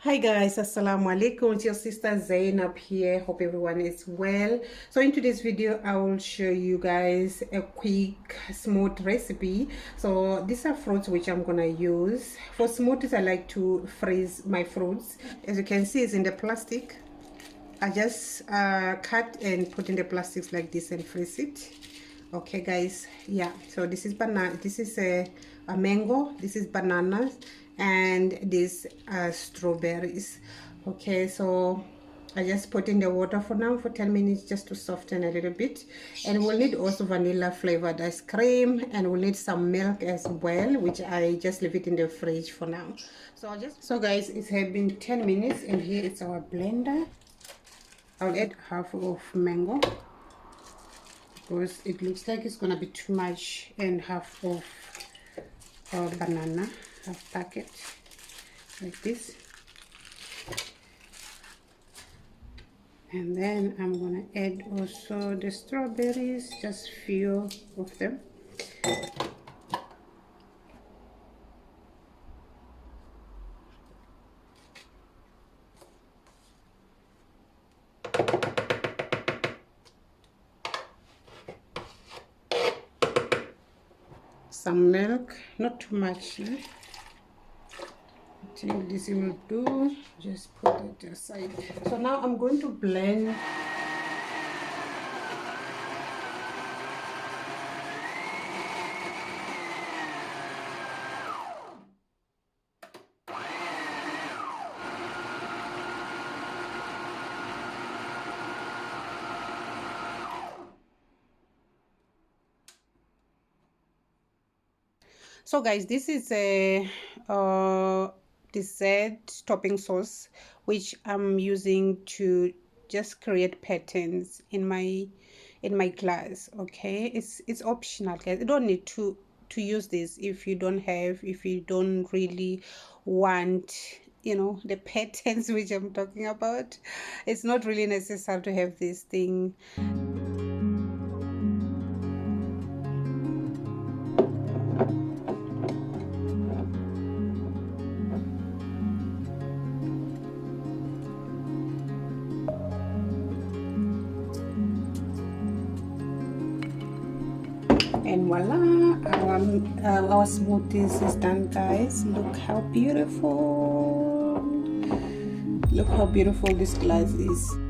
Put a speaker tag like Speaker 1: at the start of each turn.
Speaker 1: Hi guys, assalamu alaikum. It's your sister Zainab here. Hope everyone is well. So in today's video I will show you guys a quick smooth recipe. So these are fruits which I'm gonna use for smoothies. I like to freeze my fruits. As you can see, it's in the plastic. I just cut and put in the plastics like this and freeze it. Okay guys, yeah, so this is banana, this is a mango, this is bananas, and these are strawberries. Okay, so I just put in the water for now for 10 minutes just to soften a little bit. And we'll need also vanilla flavored ice cream, and we'll need some milk as well, which I just leave it in the fridge for now. So guys, it's have been 10 minutes, and here is our blender. I'll add half of mango because it looks like it's gonna be too much, and half of banana, half packet like this. And then I'm gonna add also the strawberries, just few of them. Some milk, not too much. I think this will do. Just put it aside. So now I'm going to blend So guys, this is a dessert topping sauce which I'm using to just create patterns in my glass. Okay, it's optional guys. You don't need to use this if you don't really want, you know, the patterns which I'm talking about. It's not really necessary to have this thing. And voila, our smoothies is done guys. Look how beautiful this glass is.